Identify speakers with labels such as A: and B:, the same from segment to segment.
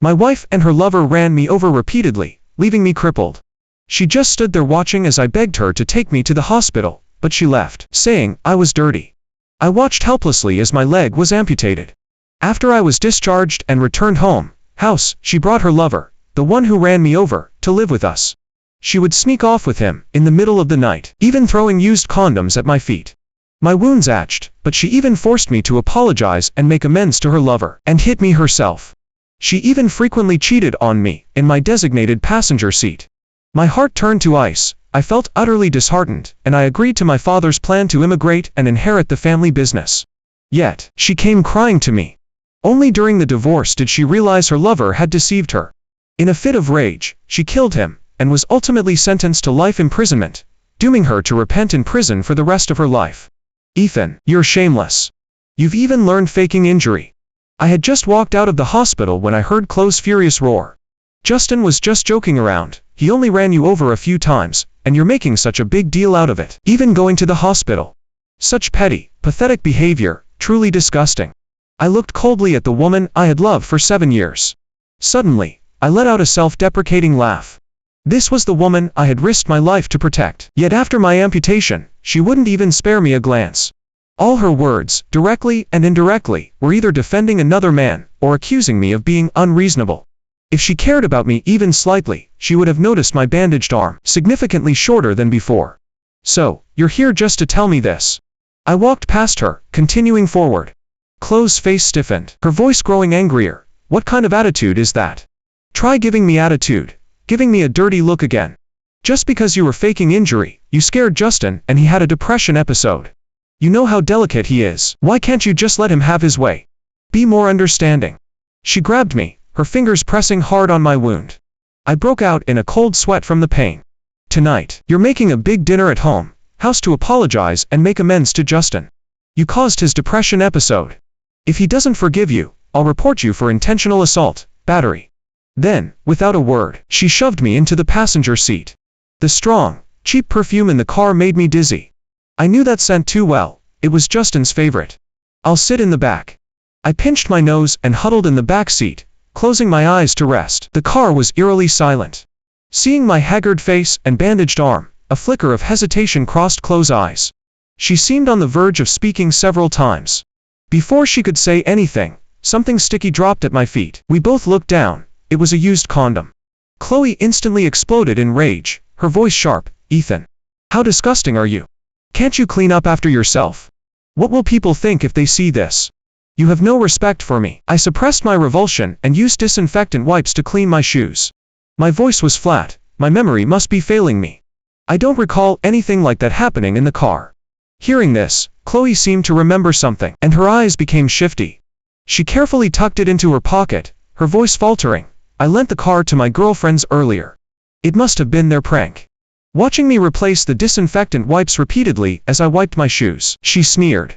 A: My wife and her lover ran me over repeatedly, leaving me crippled. She just stood there watching as I begged her to take me to the hospital, but she left, saying I was dirty. I watched helplessly as my leg was amputated. After I was discharged and returned home, she brought her lover, the one who ran me over, to live with us. She would sneak off with him, in the middle of the night, even throwing used condoms at my feet. My wounds ached, but she even forced me to apologize and make amends to her lover, and hit me herself. She even frequently cheated on me, in my designated passenger seat. My heart turned to ice, I felt utterly disheartened, and I agreed to my father's plan to immigrate and inherit the family business. Yet, she came crying to me. Only during the divorce did she realize her lover had deceived her. In a fit of rage, she killed him, and was ultimately sentenced to life imprisonment, dooming her to repent in prison for the rest of her life. Ethan, you're shameless. You've even learned faking injury. I had just walked out of the hospital when I heard Chloe's furious roar. Justin was just joking around, he only ran you over a few times, and you're making such a big deal out of it, even going to the hospital. Such petty, pathetic behavior, truly disgusting. I looked coldly at the woman I had loved for 7 years. Suddenly, I let out a self-deprecating laugh. This was the woman I had risked my life to protect. Yet after my amputation, she wouldn't even spare me a glance. All her words, directly and indirectly, were either defending another man, or accusing me of being unreasonable. If she cared about me even slightly, she would have noticed my bandaged arm, significantly shorter than before. So, you're here just to tell me this. I walked past her, continuing forward. Chloe's face stiffened, her voice growing angrier. What kind of attitude is that? Try giving me attitude. Giving me a dirty look again. Just because you were faking injury, you scared Justin and he had a depression episode. You know how delicate he is. Why can't you just let him have his way? Be more understanding. She grabbed me, her fingers pressing hard on my wound. I broke out in a cold sweat from the pain. Tonight, you're making a big dinner at home, to apologize and make amends to Justin. You caused his depression episode. If he doesn't forgive you, I'll report you for intentional assault, battery. Then, without a word, she shoved me into the passenger seat. The strong, cheap perfume in the car made me dizzy. I knew that scent too well, it was Justin's favorite. I'll sit in the back. I pinched my nose and huddled in the back seat, closing my eyes to rest. The car was eerily silent. Seeing my haggard face and bandaged arm, a flicker of hesitation crossed Chloe's eyes. She seemed on the verge of speaking several times. Before she could say anything, something sticky dropped at my feet. We both looked down. It was a used condom. Chloe instantly exploded in rage, her voice sharp. Ethan. How disgusting are you? Can't you clean up after yourself? What will people think if they see this? You have no respect for me. I suppressed my revulsion and used disinfectant wipes to clean my shoes. My voice was flat, my memory must be failing me. I don't recall anything like that happening in the car. Hearing this, Chloe seemed to remember something, and her eyes became shifty. She carefully tucked it into her pocket, her voice faltering. I lent the car to my girlfriends earlier. It must have been their prank. Watching me replace the disinfectant wipes repeatedly as I wiped my shoes, she sneered.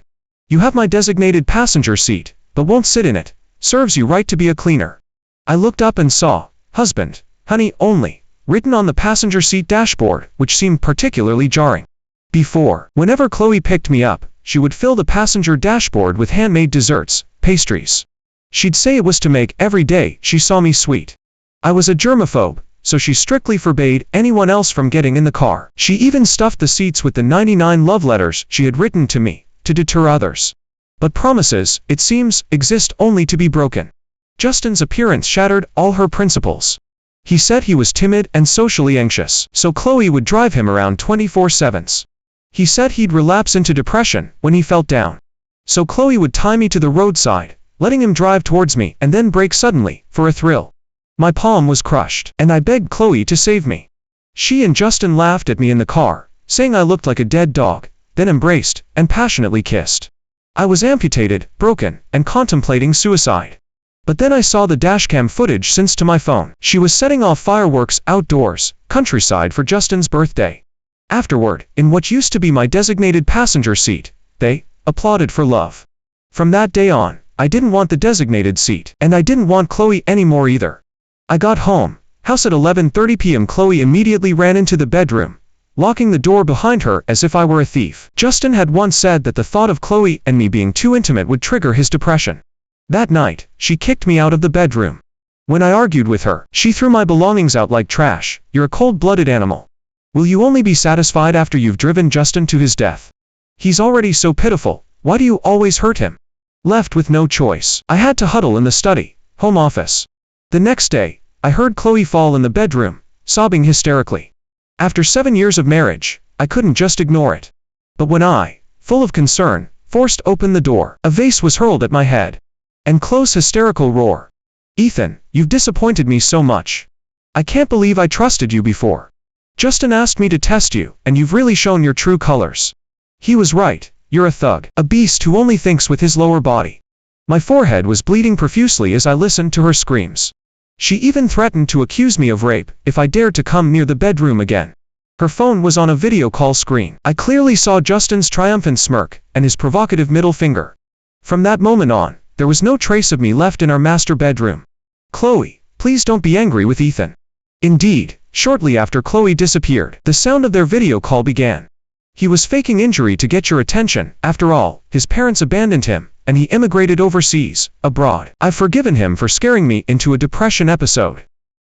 A: You have my designated passenger seat, but won't sit in it. Serves you right to be a cleaner. I looked up and saw, husband, honey only, written on the passenger seat dashboard, which seemed particularly jarring. Before, whenever Chloe picked me up, she would fill the passenger dashboard with handmade desserts, pastries. She'd say it was to make every day she saw me sweet. I was a germaphobe, so she strictly forbade anyone else from getting in the car. She even stuffed the seats with the 99 love letters she had written to me, to deter others. But promises, it seems, exist only to be broken. Justin's appearance shattered all her principles. He said he was timid and socially anxious, so Chloe would drive him around 24/7. He said he'd relapse into depression when he felt down. So Chloe would tie me to the roadside, letting him drive towards me and then brake suddenly, for a thrill. My palm was crushed, and I begged Chloe to save me. She and Justin laughed at me in the car, saying I looked like a dead dog, then embraced and passionately kissed. I was amputated, broken, and contemplating suicide. But then I saw the dashcam footage synced to my phone. She was setting off fireworks outdoors, countryside for Justin's birthday. Afterward, in what used to be my designated passenger seat, they applauded for love. From that day on, I didn't want the designated seat, and I didn't want Chloe anymore either. I got home, at 11:30 p.m. Chloe immediately ran into the bedroom, locking the door behind her as if I were a thief. Justin had once said that the thought of Chloe and me being too intimate would trigger his depression. That night, she kicked me out of the bedroom. When I argued with her, she threw my belongings out like trash. You're a cold-blooded animal. Will you only be satisfied after you've driven Justin to his death? He's already so pitiful. Why do you always hurt him? Left with no choice, I had to huddle in the study, home office. The next day, I heard Chloe fall in the bedroom, sobbing hysterically. After 7 years of marriage, I couldn't just ignore it. But when I, full of concern, forced open the door, a vase was hurled at my head. And Chloe's hysterical roar. Ethan, you've disappointed me so much. I can't believe I trusted you before. Justin asked me to test you, and you've really shown your true colors. He was right. You're a thug, a beast who only thinks with his lower body. My forehead was bleeding profusely as I listened to her screams. She even threatened to accuse me of rape if I dared to come near the bedroom again. Her phone was on a video call screen. I clearly saw Justin's triumphant smirk and his provocative middle finger. From that moment on, there was no trace of me left in our master bedroom. Chloe, please don't be angry with Ethan. Indeed, shortly after Chloe disappeared, the sound of their video call began. He was faking injury to get your attention. After all, his parents abandoned him, and he immigrated overseas, abroad. I've forgiven him for scaring me into a depression episode.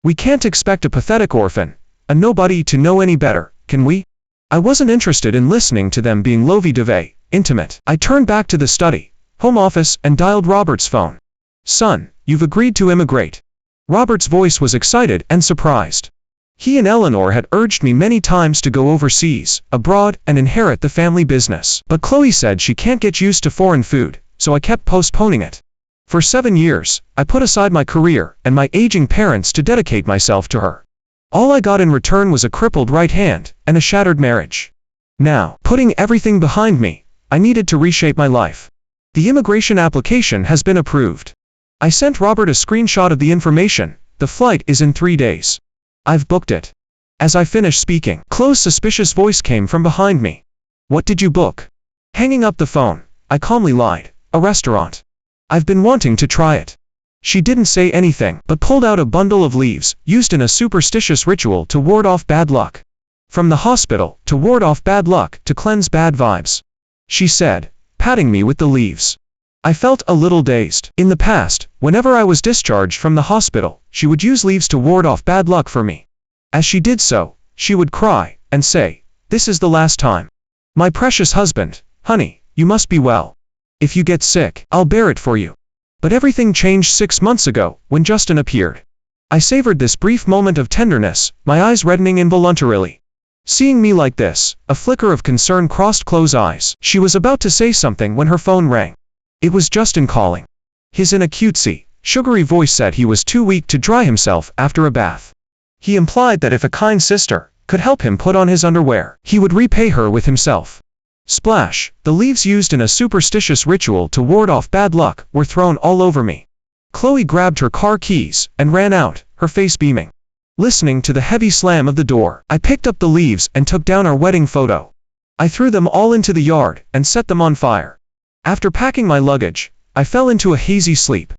A: We can't expect a pathetic orphan, a nobody to know any better, can we? I wasn't interested in listening to them being lovey-dovey, intimate. I turned back to the study, home office, and dialed Robert's phone. Son, you've agreed to immigrate. Robert's voice was excited and surprised. He and Eleanor had urged me many times to go overseas, abroad, and inherit the family business. But Chloe said she can't get used to foreign food, so I kept postponing it. For 7 years, I put aside my career and my aging parents to dedicate myself to her. All I got in return was a crippled right hand and a shattered marriage. Now, putting everything behind me, I needed to reshape my life. The immigration application has been approved. I sent Robert a screenshot of the information. The flight is in 3 days. I've booked it. As I finished speaking, Chloe's suspicious voice came from behind me. What did you book? Hanging up the phone, I calmly lied. A restaurant. I've been wanting to try it. She didn't say anything, but pulled out a bundle of leaves, used in a superstitious ritual to ward off bad luck. From the hospital, to ward off bad luck, to cleanse bad vibes. She said, patting me with the leaves. I felt a little dazed. In the past, whenever I was discharged from the hospital, she would use leaves to ward off bad luck for me. As she did so, she would cry, and say, "This is the last time. My precious husband, honey, you must be well. If you get sick, I'll bear it for you." But everything changed 6 months ago, when Justin appeared. I savored this brief moment of tenderness, my eyes reddening involuntarily. Seeing me like this, a flicker of concern crossed Chloe's eyes. She was about to say something when her phone rang. It was Justin calling. His in a cutesy, sugary voice said he was too weak to dry himself after a bath. He implied that if a kind sister could help him put on his underwear, he would repay her with himself. Splash, the leaves used in a superstitious ritual to ward off bad luck were thrown all over me. Chloe grabbed her car keys and ran out, her face beaming. Listening to the heavy slam of the door, I picked up the leaves and took down our wedding photo. I threw them all into the yard and set them on fire. After packing my luggage, I fell into a hazy sleep.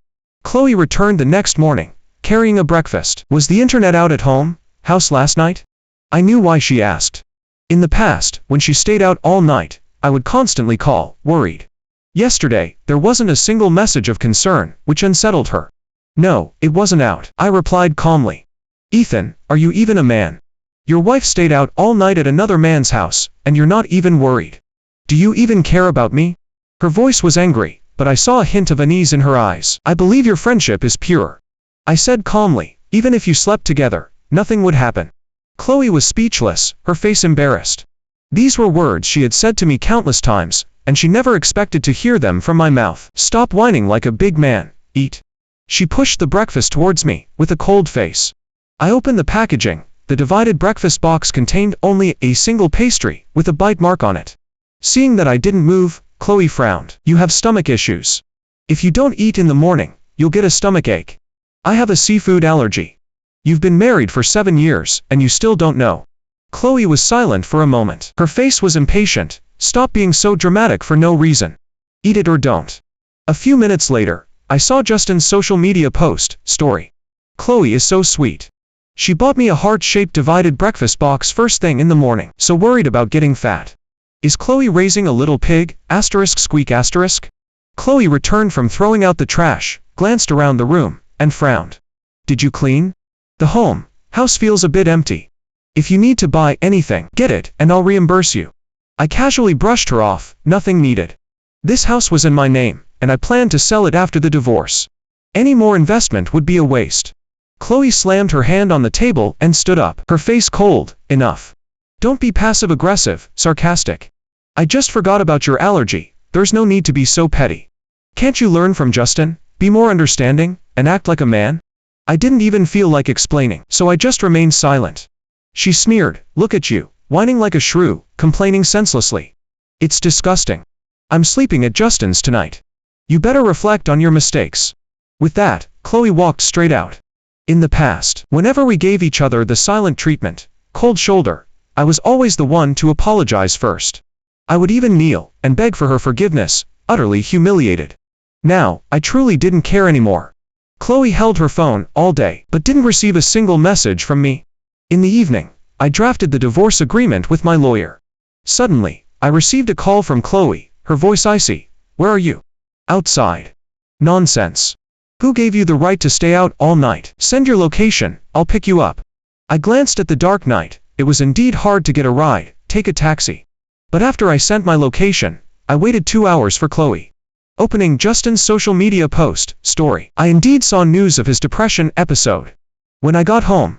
A: Chloe returned the next morning, carrying a breakfast. Was the internet out at house last night? I knew why she asked. In the past, when she stayed out all night, I would constantly call, worried. Yesterday, there wasn't a single message of concern, which unsettled her. No, it wasn't out, I replied calmly. Ethan, are you even a man? Your wife stayed out all night at another man's house, and you're not even worried. Do you even care about me? Her voice was angry, but I saw a hint of unease in her eyes. I believe your friendship is pure. I said calmly, even if you slept together, nothing would happen. Chloe was speechless, her face embarrassed. These were words she had said to me countless times, and she never expected to hear them from my mouth. Stop whining like a big man, eat. She pushed the breakfast towards me, with a cold face. I opened the packaging. The divided breakfast box contained only a single pastry, with a bite mark on it. Seeing that I didn't move, Chloe frowned. You have stomach issues. If you don't eat in the morning, you'll get a stomach ache. I have a seafood allergy. You've been married for 7 years, and you still don't know. Chloe was silent for a moment. Her face was impatient. Stop being so dramatic for no reason. Eat it or don't. A few minutes later, I saw Justin's social media post, story. Chloe is so sweet. She bought me a heart-shaped divided breakfast box first thing in the morning, so worried about getting fat. Is Chloe raising a little pig? Squeak asterisk. Chloe returned from throwing out the trash, glanced around the room, and frowned. Did you clean? The house feels a bit empty. If you need to buy anything, get it, and I'll reimburse you. I casually brushed her off, nothing needed. This house was in my name, and I planned to sell it after the divorce. Any more investment would be a waste. Chloe slammed her hand on the table and stood up, her face cold. Enough. Don't be passive-aggressive, sarcastic. I just forgot about your allergy, there's no need to be so petty. Can't you learn from Justin, be more understanding, and act like a man? I didn't even feel like explaining, so I just remained silent. She sneered, look at you, whining like a shrew, complaining senselessly. It's disgusting. I'm sleeping at Justin's tonight. You better reflect on your mistakes. With that, Chloe walked straight out. In the past, whenever we gave each other the silent treatment, cold shoulder, I was always the one to apologize first. I would even kneel and beg for her forgiveness, utterly humiliated. Now, I truly didn't care anymore. Chloe held her phone all day, but didn't receive a single message from me. In the evening, I drafted the divorce agreement with my lawyer. Suddenly, I received a call from Chloe, her voice icy. Where are you? Outside. Nonsense. Who gave you the right to stay out all night? Send your location, I'll pick you up. I glanced at the dark night. It was indeed hard to get a ride, take a taxi. But after I sent my location, I waited 2 hours for Chloe. Opening Justin's social media post, story, I indeed saw news of his depression episode. When I got home,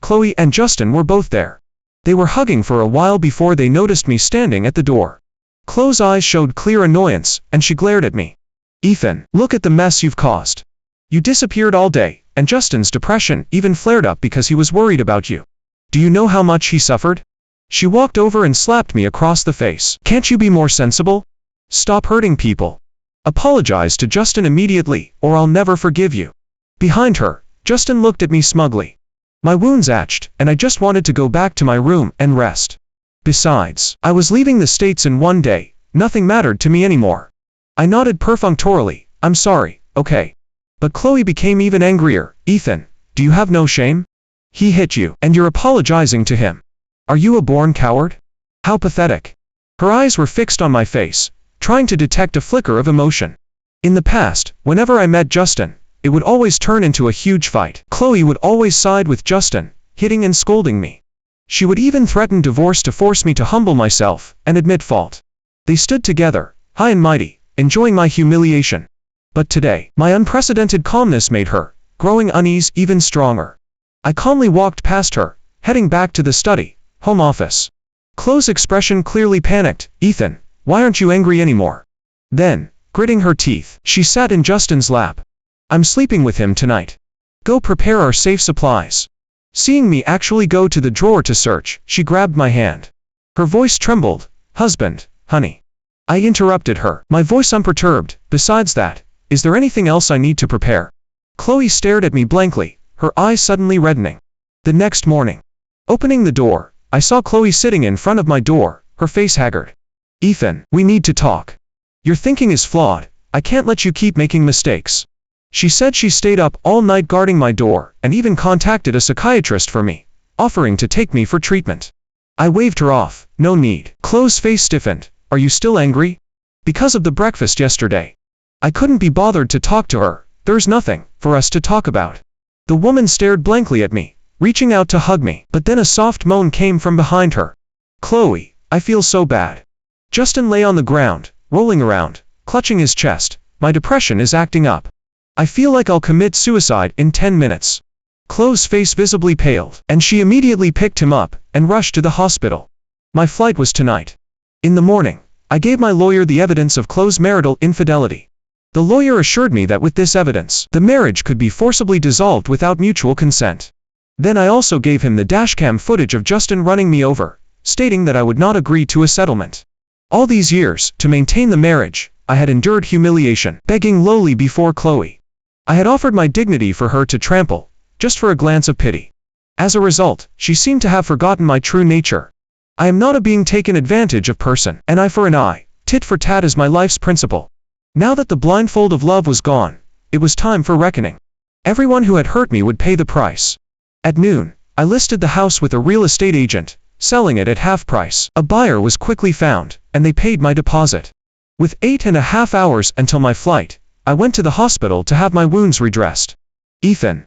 A: Chloe and Justin were both there. They were hugging for a while before they noticed me standing at the door. Chloe's eyes showed clear annoyance, and she glared at me. Ethan, look at the mess you've caused. You disappeared all day, and Justin's depression even flared up because he was worried about you. Do you know how much he suffered? She walked over and slapped me across the face. Can't you be more sensible? Stop hurting people. Apologize to Justin immediately, or I'll never forgive you. Behind her, Justin looked at me smugly. My wounds ached, and I just wanted to go back to my room and rest. Besides, I was leaving the States in 1 day, nothing mattered to me anymore. I nodded perfunctorily, I'm sorry, okay. But Chloe became even angrier. Ethan, do you have no shame? He hit you, and you're apologizing to him. Are you a born coward? How pathetic. Her eyes were fixed on my face, trying to detect a flicker of emotion. In the past, whenever I met Justin, it would always turn into a huge fight. Chloe would always side with Justin, hitting and scolding me. She would even threaten divorce to force me to humble myself and admit fault. They stood together, high and mighty, enjoying my humiliation. But today, my unprecedented calmness made her, growing unease even stronger. I calmly walked past her, heading back to the study, home office. Chloe's expression clearly panicked. Ethan, why aren't you angry anymore? Then, gritting her teeth, she sat in Justin's lap. I'm sleeping with him tonight. Go prepare our safe supplies. Seeing me actually go to the drawer to search, she grabbed my hand. Her voice trembled. Husband, honey. I interrupted her, my voice unperturbed. Besides that, is there anything else I need to prepare? Chloe stared at me blankly, her eyes suddenly reddening. The next morning, opening the door, I saw Chloe sitting in front of my door, her face haggard. Ethan, we need to talk. Your thinking is flawed. I can't let you keep making mistakes. She said she stayed up all night guarding my door, and even contacted a psychiatrist for me, offering to take me for treatment. I waved her off. No need. Chloe's face stiffened. Are you still angry? Because of the breakfast yesterday. I couldn't be bothered to talk to her. There's nothing for us to talk about. The woman stared blankly at me, reaching out to hug me, but then a soft moan came from behind her. Chloe, I feel so bad. Justin lay on the ground, rolling around, clutching his chest. My depression is acting up. I feel like I'll commit suicide in 10 minutes. Chloe's face visibly paled, and she immediately picked him up and rushed to the hospital. My flight was tonight. In the morning, I gave my lawyer the evidence of Chloe's marital infidelity. The lawyer assured me that with this evidence, the marriage could be forcibly dissolved without mutual consent. Then I also gave him the dashcam footage of Justin running me over, stating that I would not agree to a settlement. All these years, to maintain the marriage, I had endured humiliation, begging lowly before Chloe. I had offered my dignity for her to trample, just for a glance of pity. As a result, she seemed to have forgotten my true nature. I am not a being taken advantage of person. An eye for an eye, tit for tat is my life's principle. Now that the blindfold of love was gone, it was time for reckoning. Everyone who had hurt me would pay the price. At noon, I listed the house with a real estate agent, selling it at half price. A buyer was quickly found, and they paid my deposit. With 8.5 hours until my flight, I went to the hospital to have my wounds redressed. Ethan.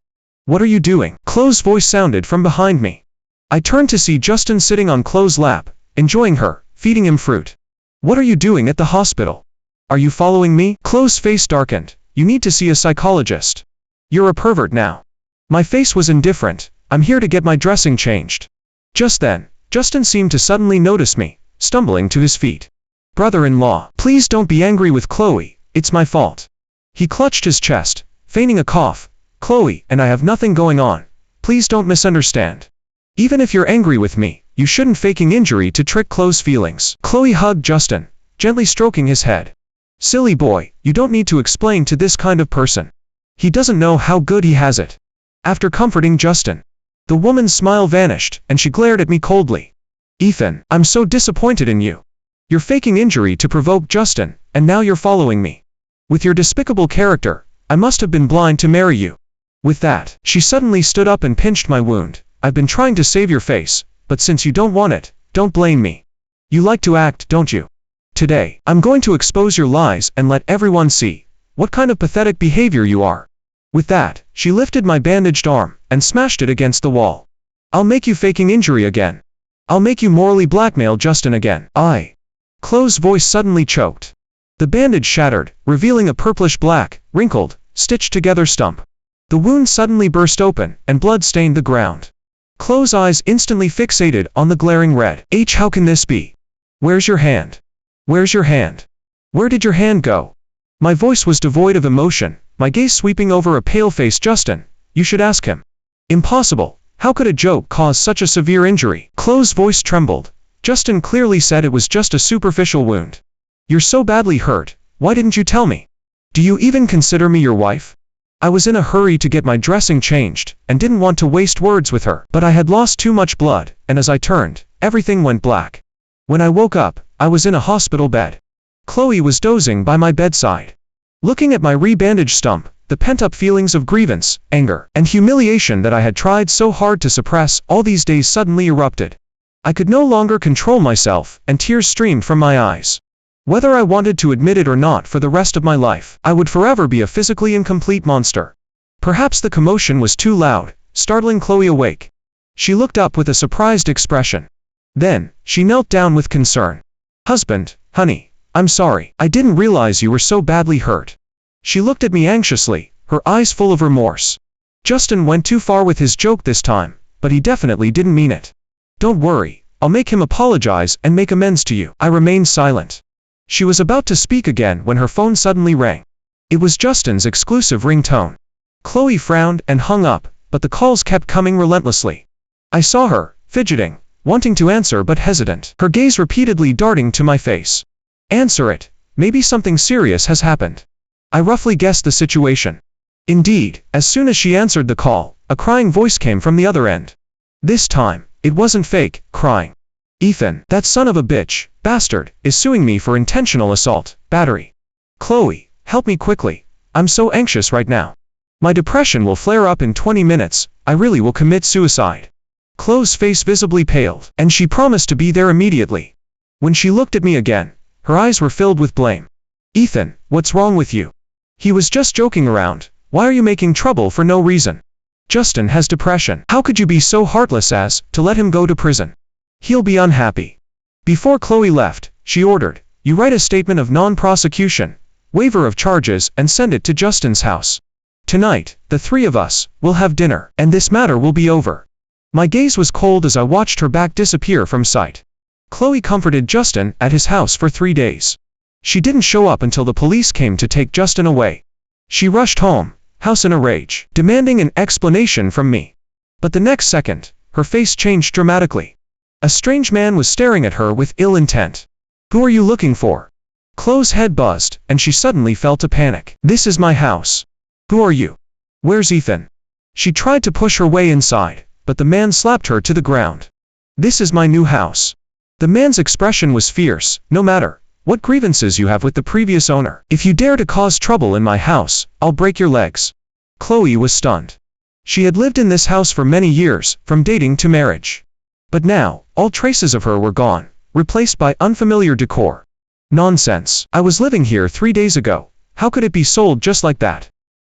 A: What are you doing? Chloe's voice sounded from behind me. I turned to see Justin sitting on Chloe's lap, enjoying her, feeding him fruit. What are you doing at the hospital? Are you following me? Chloe's face darkened. You need to see a psychologist. You're a pervert now. My face was indifferent. I'm here to get my dressing changed. Just then, Justin seemed to suddenly notice me, stumbling to his feet. Brother-in-law, please don't be angry with Chloe, it's my fault. He clutched his chest, feigning a cough. Chloe and I have nothing going on. Please don't misunderstand. Even if you're angry with me, you shouldn't faking injury to trick Chloe's feelings. Chloe hugged Justin, gently stroking his head. Silly boy, you don't need to explain to this kind of person. He doesn't know how good he has it. After comforting Justin, the woman's smile vanished, and she glared at me coldly. Ethan, I'm so disappointed in you. You're faking injury to provoke Justin, and now you're following me. With your despicable character, I must have been blind to marry you. With that, she suddenly stood up and pinched my wound. I've been trying to save your face, but since you don't want it, don't blame me. You like to act, don't you? Today, I'm going to expose your lies and let everyone see what kind of pathetic behavior you are. With that, she lifted my bandaged arm and smashed it against the wall. I'll make you faking injury again. I'll make you morally blackmail Justin again. Chloe's voice suddenly choked. The bandage shattered, revealing a purplish-black, wrinkled, stitched-together stump. The wound suddenly burst open, and blood stained the ground. Chloe's eyes instantly fixated on the glaring red. How can this be? Where's your hand? Where's your hand? Where did your hand go? My voice was devoid of emotion, my gaze sweeping over a pale-faced Justin. You should ask him. Impossible. How could a joke cause such a severe injury? Chloe's voice trembled. Justin clearly said it was just a superficial wound. You're so badly hurt, why didn't you tell me? Do you even consider me your wife? I was in a hurry to get my dressing changed, and didn't want to waste words with her. But I had lost too much blood, and as I turned, everything went black. When I woke up, I was in a hospital bed. Chloe was dozing by my bedside. Looking at my re-bandaged stump, the pent-up feelings of grievance, anger, and humiliation that I had tried so hard to suppress all these days suddenly erupted. I could no longer control myself, and tears streamed from my eyes. Whether I wanted to admit it or not, for the rest of my life, I would forever be a physically incomplete monster. Perhaps the commotion was too loud, startling Chloe awake. She looked up with a surprised expression. Then, she knelt down with concern. Husband, honey, I'm sorry. I didn't realize you were so badly hurt. She looked at me anxiously, her eyes full of remorse. Justin went too far with his joke this time, but he definitely didn't mean it. Don't worry, I'll make him apologize and make amends to you. I remained silent. She was about to speak again when her phone suddenly rang. It was Justin's exclusive ringtone. Chloe frowned and hung up, but the calls kept coming relentlessly. I saw her, fidgeting, wanting to answer but hesitant, her gaze repeatedly darting to my face. Answer it. Maybe something serious has happened. I roughly guessed the situation. Indeed, as soon as she answered the call, a crying voice came from the other end. This time, it wasn't fake, crying. Ethan, that son of a bitch, bastard, is suing me for intentional assault, battery. Chloe, help me quickly. I'm so anxious right now. My depression will flare up in 20 minutes, I really will commit suicide. Chloe's face visibly paled, and she promised to be there immediately. When she looked at me again, her eyes were filled with blame. Ethan, what's wrong with you? He was just joking around. Why are you making trouble for no reason? Justin has depression. How could you be so heartless as to let him go to prison? He'll be unhappy. Before Chloe left, she ordered, you write a statement of non-prosecution, waiver of charges, and send it to Justin's house. Tonight, the three of us will have dinner, and this matter will be over. My gaze was cold as I watched her back disappear from sight. Chloe comforted Justin at his house for 3 days. She didn't show up until the police came to take Justin away. She rushed home, house in a rage, demanding an explanation from me. But the next second, her face changed dramatically. A strange man was staring at her with ill intent. Who are you looking for? Chloe's head buzzed, and she suddenly felt a panic. This is my house. Who are you? Where's Ethan? She tried to push her way inside, but the man slapped her to the ground. This is my new house. The man's expression was fierce. No matter what grievances you have with the previous owner, if you dare to cause trouble in my house, I'll break your legs. Chloe was stunned. She had lived in this house for many years, from dating to marriage. But now, all traces of her were gone, replaced by unfamiliar decor. Nonsense. I was living here 3 days ago. How could it be sold just like that?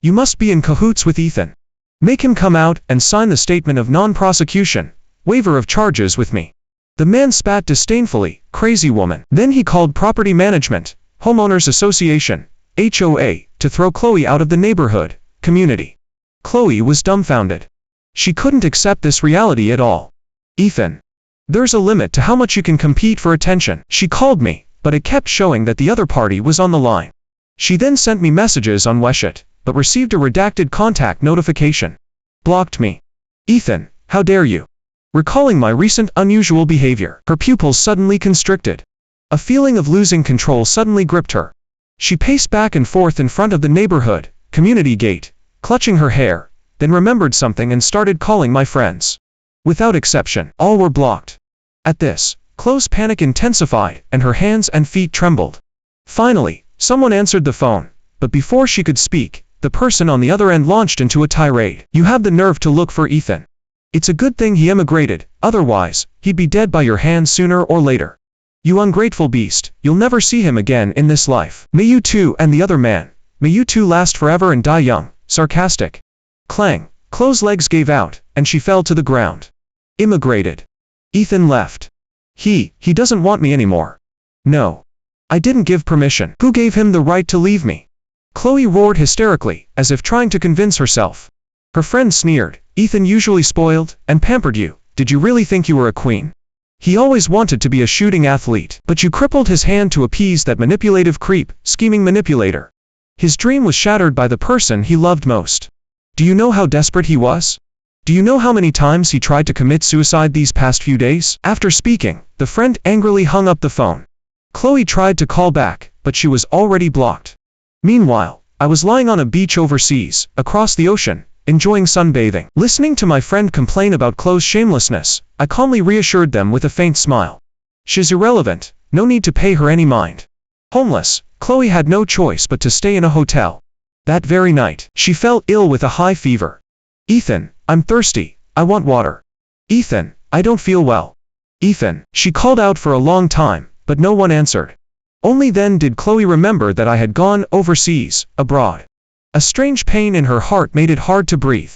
A: You must be in cahoots with Ethan. Make him come out and sign the statement of non-prosecution, waiver of charges with me. The man spat disdainfully, crazy woman. Then he called Property Management, Homeowners Association, HOA, to throw Chloe out of the neighborhood, community. Chloe was dumbfounded. She couldn't accept this reality at all. Ethan. There's a limit to how much you can compete for attention. She called me, but it kept showing that the other party was on the line. She then sent me messages on Weshit, but received a redacted contact notification. Blocked me. Ethan, how dare you? Recalling my recent unusual behavior, her pupils suddenly constricted. A feeling of losing control suddenly gripped her. She paced back and forth in front of the neighborhood, community gate, clutching her hair, then remembered something and started calling my friends. Without exception, all were blocked. At this, Chloe's panic intensified, and her hands and feet trembled. Finally, someone answered the phone, but before she could speak, the person on the other end launched into a tirade. You have the nerve to look for Ethan. It's a good thing he immigrated, otherwise, he'd be dead by your hands sooner or later. You ungrateful beast, you'll never see him again in this life. May you two and the other man, may you two last forever and die young. Sarcastic. Clang. Chloe's legs gave out, and she fell to the ground. Immigrated. Ethan left. He doesn't want me anymore. No. I didn't give permission. Who gave him the right to leave me? Chloe roared hysterically, as if trying to convince herself. Her friend sneered. Ethan usually spoiled and pampered you. Did you really think you were a queen? He always wanted to be a shooting athlete, but you crippled his hand to appease that manipulative creep, scheming manipulator. His dream was shattered by the person he loved most. Do you know how desperate he was? Do you know how many times he tried to commit suicide these past few days? After speaking, the friend angrily hung up the phone. Chloe tried to call back, but she was already blocked. Meanwhile, I was lying on a beach overseas, across the ocean, enjoying sunbathing. Listening to my friend complain about Chloe's shamelessness, I calmly reassured them with a faint smile. She's irrelevant, no need to pay her any mind. Homeless, Chloe had no choice but to stay in a hotel. That very night, she fell ill with a high fever. Ethan, I'm thirsty, I want water. Ethan, I don't feel well. Ethan, she called out for a long time, but no one answered. Only then did Chloe remember that I had gone overseas, abroad. A strange pain in her heart made it hard to breathe.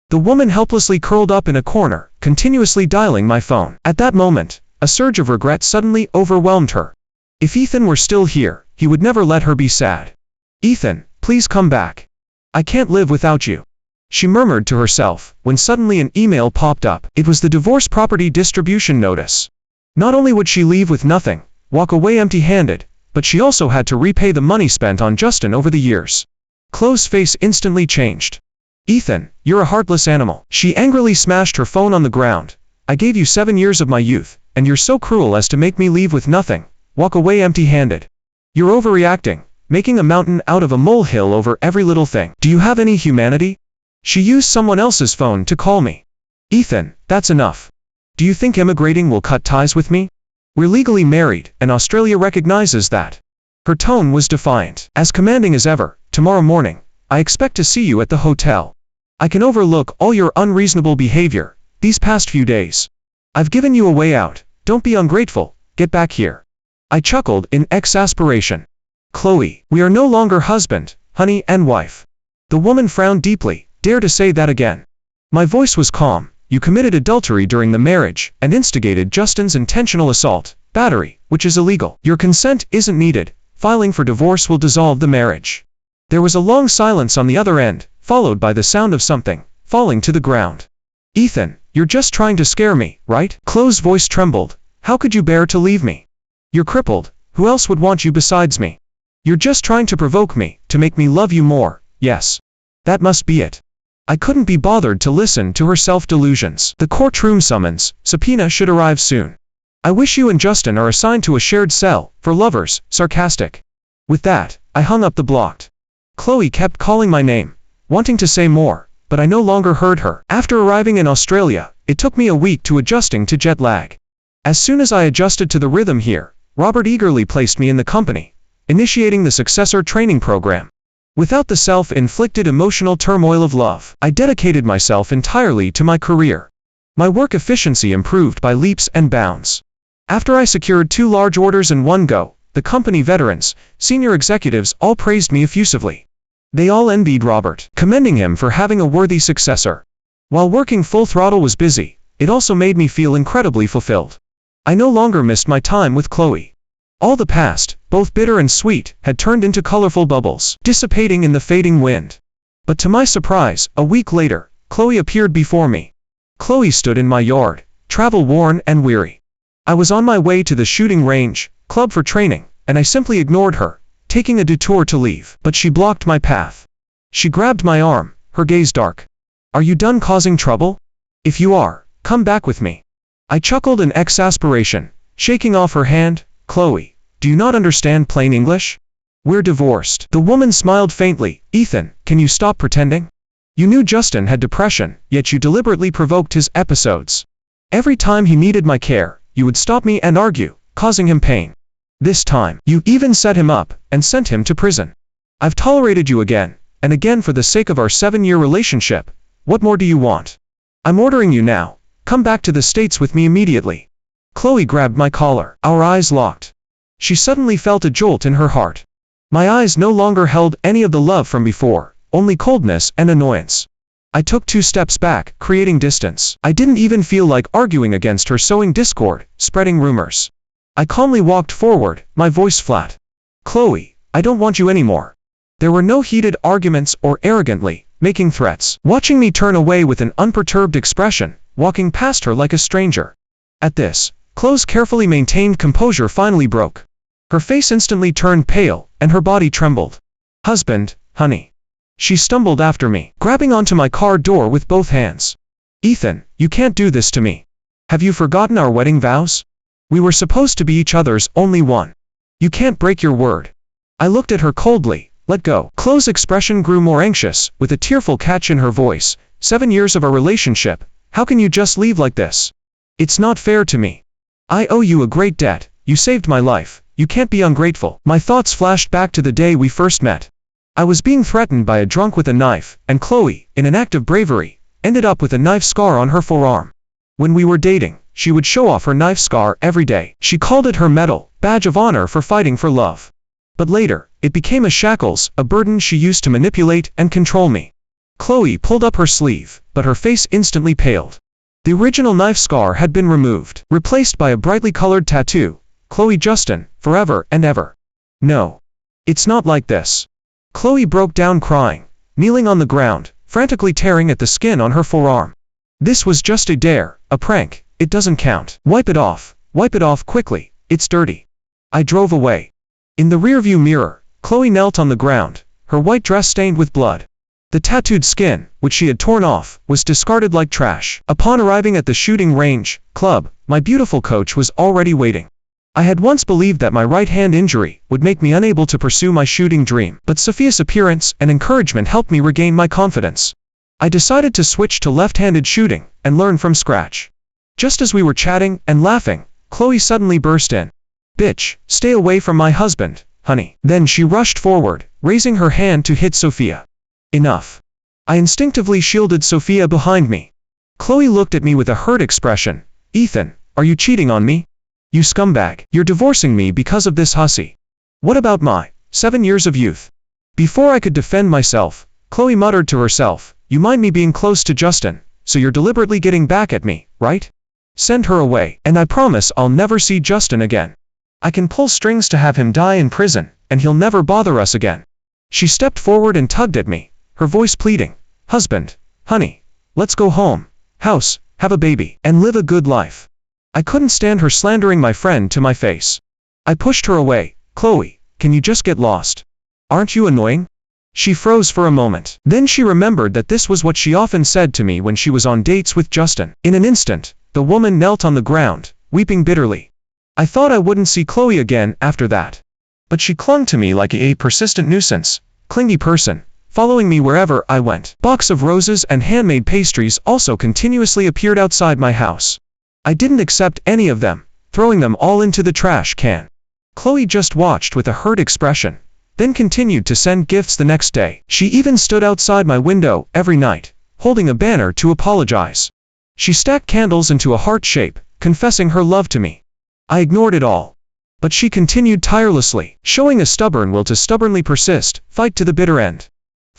A: The woman helplessly curled up in a corner, continuously dialing my phone. At that moment, a surge of regret suddenly overwhelmed her. If Ethan were still here, he would never let her be sad. Ethan, please come back. I can't live without you. She murmured to herself, when suddenly an email popped up. It was the divorce property distribution notice. Not only would she leave with nothing, walk away empty-handed, but she also had to repay the money spent on Justin over the years. Chloe's face instantly changed. Ethan, you're a heartless animal. She angrily smashed her phone on the ground. I gave you 7 years of my youth, and you're so cruel as to make me leave with nothing, walk away empty-handed. You're overreacting, making a mountain out of a molehill over every little thing. Do you have any humanity? She used someone else's phone to call me. Ethan, that's enough. Do you think immigrating will cut ties with me? We're legally married, and Australia recognizes that. Her tone was defiant. As commanding as ever. Tomorrow morning, I expect to see you at the hotel. I can overlook all your unreasonable behavior these past few days. I've given you a way out. Don't be ungrateful. Get back here. I chuckled in exasperation. Chloe, we are no longer husband, honey, and wife. The woman frowned deeply. Dare to say that again. My voice was calm. You committed adultery during the marriage and instigated Justin's intentional assault, battery, which is illegal. Your consent isn't needed. Filing for divorce will dissolve the marriage. There was a long silence on the other end, followed by the sound of something falling to the ground. Ethan, you're just trying to scare me, right? Chloe's voice trembled. How could you bear to leave me? You're crippled. Who else would want you besides me? You're just trying to provoke me, to make me love you more. Yes. That must be it. I couldn't be bothered to listen to her self-delusions. The courtroom summons, subpoena should arrive soon. I wish you and Justin are assigned to a shared cell, for lovers, sarcastic. With that, I hung up the blocked. Chloe kept calling my name, wanting to say more, but I no longer heard her. After arriving in Australia, it took me a week to adjusting to jet lag. As soon as I adjusted to the rhythm here, Robert eagerly placed me in the company, initiating the successor training program. Without the self-inflicted emotional turmoil of love, I dedicated myself entirely to my career. My work efficiency improved by leaps and bounds. After I secured 2 large orders in one go, the company veterans, senior executives all praised me effusively. They all envied Robert, commending him for having a worthy successor. While working full throttle was busy, it also made me feel incredibly fulfilled. I no longer missed my time with Chloe. All the past, both bitter and sweet, had turned into colorful bubbles, dissipating in the fading wind. But to my surprise, a week later, Chloe appeared before me. Chloe stood in my yard, travel-worn and weary. I was on my way to the shooting range, club for training, and I simply ignored her, taking a detour to leave. But she blocked my path. She grabbed my arm, her gaze dark. "Are you done causing trouble? If you are, come back with me." I chuckled in exasperation, shaking off her hand. "Chloe, do you not understand plain English? We're divorced." The woman smiled faintly. "Ethan, can you stop pretending? You knew Justin had depression, yet you deliberately provoked his episodes. Every time he needed my care, you would stop me and argue, causing him pain. This time, you even set him up and sent him to prison. I've tolerated you again and again for the sake of our 7-year relationship. What more do you want? I'm ordering you now. Come back to the States with me immediately." Chloe grabbed my collar. Our eyes locked. She suddenly felt a jolt in her heart. My eyes no longer held any of the love from before, only coldness and annoyance. I took 2 steps back, creating distance. I didn't even feel like arguing against her, sowing discord, spreading rumors. I calmly walked forward, my voice flat. "Chloe, I don't want you anymore." There were no heated arguments or arrogantly making threats. Watching me turn away with an unperturbed expression, walking past her like a stranger. At this, Chloe's carefully maintained composure finally broke. Her face instantly turned pale, and her body trembled. "Husband, honey." She stumbled after me, grabbing onto my car door with both hands. "Ethan, you can't do this to me. Have you forgotten our wedding vows? We were supposed to be each other's only one. You can't break your word." I looked at her coldly. "Let go." Chloe's expression grew more anxious, with a tearful catch in her voice. 7 years of our relationship, how can you just leave like this? It's not fair to me. I owe you a great debt. You saved my life. You can't be ungrateful." My thoughts flashed back to the day we first met. I was being threatened by a drunk with a knife, and Chloe, in an act of bravery, ended up with a knife scar on her forearm. When we were dating, she would show off her knife scar every day. She called it her medal, badge of honor for fighting for love. But later, it became a shackles, a burden she used to manipulate and control me. Chloe pulled up her sleeve, but her face instantly paled. The original knife scar had been removed, replaced by a brightly colored tattoo. "Chloe Justin, forever and ever." "No. It's not like this." Chloe broke down crying, kneeling on the ground, frantically tearing at the skin on her forearm. "This was just a dare, a prank. It doesn't count. Wipe it off quickly, it's dirty." I drove away. In the rearview mirror, Chloe knelt on the ground, her white dress stained with blood. The tattooed skin, which she had torn off, was discarded like trash. Upon arriving at the shooting range, club, my beautiful coach was already waiting. I had once believed that my right hand injury would make me unable to pursue my shooting dream, but Sophia's appearance and encouragement helped me regain my confidence. I decided to switch to left-handed shooting and learn from scratch. Just as we were chatting and laughing, Chloe suddenly burst in. "Bitch, stay away from my husband, honey." Then she rushed forward, raising her hand to hit Sophia. "Enough." I instinctively shielded Sophia behind me. Chloe looked at me with a hurt expression. "Ethan, are you cheating on me? You scumbag. You're divorcing me because of this hussy. What about my 7 years of youth?" Before I could defend myself, Chloe muttered to herself, "You mind me being close to Justin, so you're deliberately getting back at me, right? Send her away, and I promise I'll never see Justin again. I can pull strings to have him die in prison, and he'll never bother us again." She stepped forward and tugged at me, her voice pleading. "Husband, honey, let's go home, house, have a baby, and live a good life." I couldn't stand her slandering my friend to my face. I pushed her away. "Chloe, can you just get lost? Aren't you annoying?" She froze for a moment. Then she remembered that this was what she often said to me when she was on dates with Justin. In an instant, the woman knelt on the ground, weeping bitterly. I thought I wouldn't see Chloe again after that. But she clung to me like a persistent nuisance, clingy person, following me wherever I went. Box of roses and handmade pastries also continuously appeared outside my house. I didn't accept any of them, throwing them all into the trash can. Chloe just watched with a hurt expression, then continued to send gifts the next day. She even stood outside my window every night, holding a banner to apologize. She stacked candles into a heart shape, confessing her love to me. I ignored it all. But she continued tirelessly, showing a stubborn will to stubbornly persist, fight to the bitter end.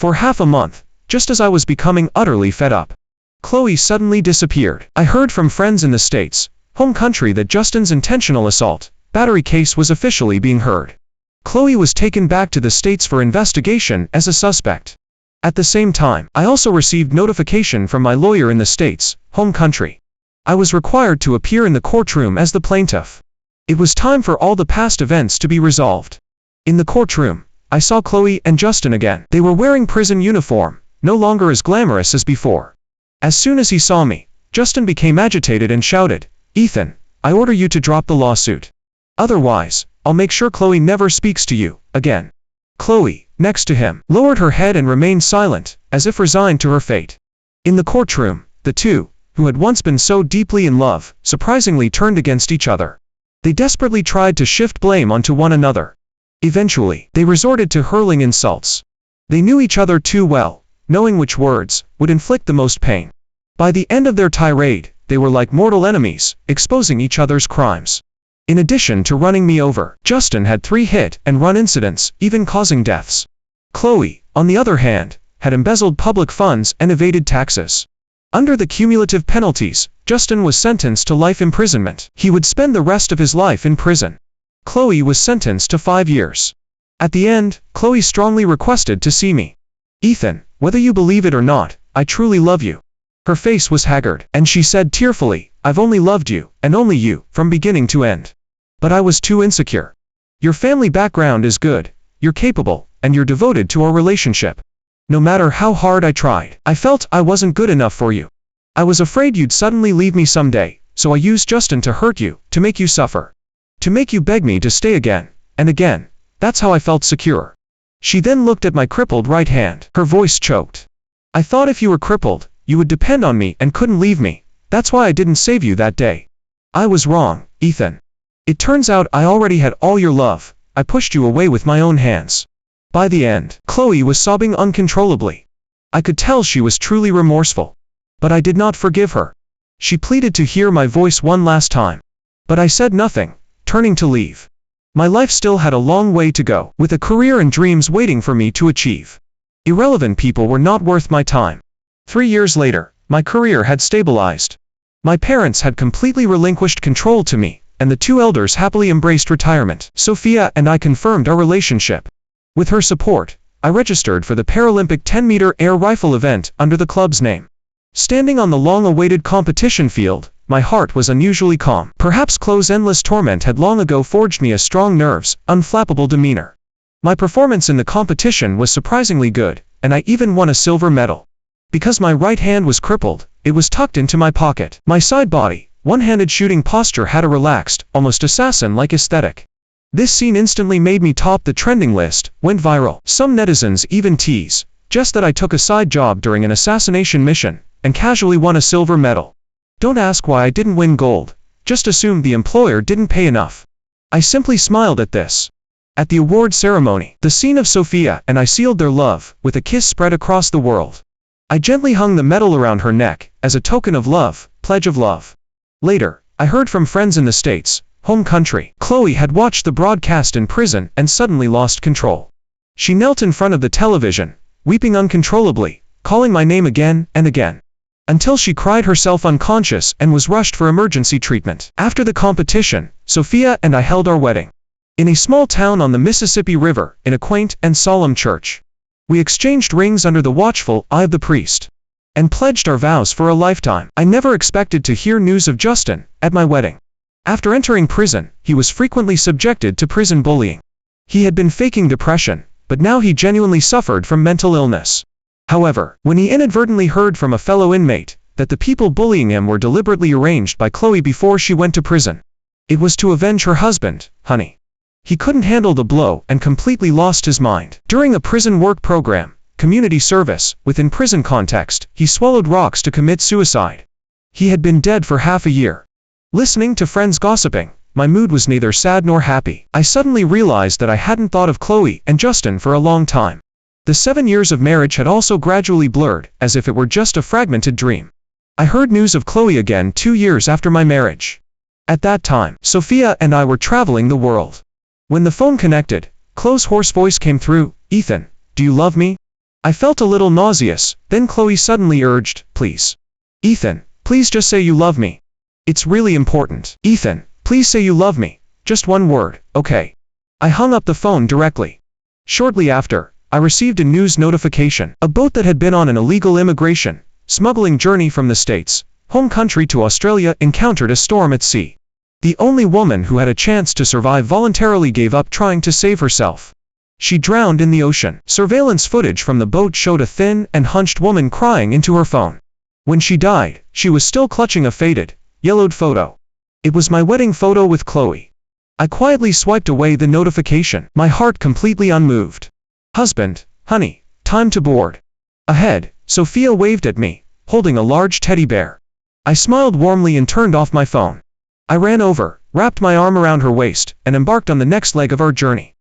A: For half a month, just as I was becoming utterly fed up, Chloe suddenly disappeared. I heard from friends in the States, home country, that Justin's intentional assault battery case was officially being heard. Chloe was taken back to the States for investigation as a suspect. At the same time, I also received notification from my lawyer in the States, home country. I was required to appear in the courtroom as the plaintiff. It was time for all the past events to be resolved. In the courtroom, I saw Chloe and Justin again. They were wearing prison uniform, no longer as glamorous as before. As soon as he saw me, Justin became agitated and shouted, "Ethan, I order you to drop the lawsuit. Otherwise, I'll make sure Chloe never speaks to you again." Chloe, next to him, lowered her head and remained silent, as if resigned to her fate. In the courtroom, the two, who had once been so deeply in love, surprisingly turned against each other. They desperately tried to shift blame onto one another. Eventually, they resorted to hurling insults. They knew each other too well, knowing which words would inflict the most pain. By the end of their tirade, they were like mortal enemies, exposing each other's crimes. In addition to running me over, Justin had 3 hit-and-run incidents, even causing deaths. Chloe, on the other hand, had embezzled public funds and evaded taxes. Under the cumulative penalties, Justin was sentenced to life imprisonment. He would spend the rest of his life in prison. Chloe was sentenced to 5 years. At the end, Chloe strongly requested to see me. "Ethan, whether you believe it or not, I truly love you." Her face was haggard, and she said tearfully, "I've only loved you, and only you, from beginning to end. But I was too insecure. Your family background is good, you're capable, and you're devoted to our relationship. No matter how hard I tried, I felt I wasn't good enough for you. I was afraid you'd suddenly leave me someday, so I used Justin to hurt you, to make you suffer. To make you beg me to stay again, and again. That's how I felt secure." She then looked at my crippled right hand. Her voice choked. "I thought if you were crippled, you would depend on me and couldn't leave me. That's why I didn't save you that day. I was wrong, Ethan. It turns out I already had all your love. I pushed you away with my own hands." By the end, Chloe was sobbing uncontrollably. I could tell she was truly remorseful. But I did not forgive her. She pleaded to hear my voice one last time. But I said nothing, turning to leave. My life still had a long way to go, with a career and dreams waiting for me to achieve. Irrelevant people were not worth my time. 3 years later, my career had stabilized. My parents had completely relinquished control to me, and the 2 elders happily embraced retirement. Sophia and I confirmed our relationship. With her support, I registered for the Paralympic 10-meter air rifle event under the club's name. Standing on the long-awaited competition field, my heart was unusually calm. Perhaps Chloe's endless torment had long ago forged me a strong nerves, unflappable demeanor. My performance in the competition was surprisingly good, and I even won a silver medal. Because my right hand was crippled, it was tucked into my pocket. My side body, one-handed shooting posture had a relaxed, almost assassin-like aesthetic. This scene instantly made me top the trending list, went viral. Some netizens even tease, just that I took a side job during an assassination mission, and casually won a silver medal. Don't ask why I didn't win gold, just assume the employer didn't pay enough. I simply smiled at this. At the award ceremony, the scene of Sophia and I sealed their love, with a kiss spread across the world. I gently hung the medal around her neck, as a token of love, pledge of love. Later, I heard from friends in the States, home country. Chloe had watched the broadcast in prison and suddenly lost control. She knelt in front of the television, weeping uncontrollably, calling my name again and again, until she cried herself unconscious and was rushed for emergency treatment. After the competition, Sophia and I held our wedding in a small town on the Mississippi River, in a quaint and solemn church. We exchanged rings under the watchful eye of the priest, and pledged our vows for a lifetime. I never expected to hear news of Justin at my wedding. After entering prison, he was frequently subjected to prison bullying. He had been faking depression, but now he genuinely suffered from mental illness. However, when he inadvertently heard from a fellow inmate that the people bullying him were deliberately arranged by Chloe before she went to prison, it was to avenge her husband, honey. He couldn't handle the blow and completely lost his mind. During a prison work program, community service, within prison context, he swallowed rocks to commit suicide. He had been dead for half a year. Listening to friends gossiping, my mood was neither sad nor happy. I suddenly realized that I hadn't thought of Chloe and Justin for a long time. The 7 years of marriage had also gradually blurred, as if it were just a fragmented dream. I heard news of Chloe again 2 years after my marriage. At that time, Sophia and I were traveling the world. When the phone connected, Chloe's hoarse voice came through. "Ethan, do you love me?" I felt a little nauseous, then Chloe suddenly urged, please. Ethan, please just say you love me. It's really important. Ethan, please say you love me. Just one word, okay? I hung up the phone directly. Shortly after, I received a news notification. A boat that had been on an illegal immigration, smuggling journey from the States, home country to Australia encountered a storm at sea. The only woman who had a chance to survive voluntarily gave up trying to save herself. She drowned in the ocean. Surveillance footage from the boat showed a thin and hunched woman crying into her phone. When she died, she was still clutching a faded, yellowed photo. It was my wedding photo with Chloe. I quietly swiped away the notification, my heart completely unmoved. Husband, honey, time to board. Ahead, Sophia waved at me, holding a large teddy bear. I smiled warmly and turned off my phone. I ran over, wrapped my arm around her waist, and embarked on the next leg of our journey.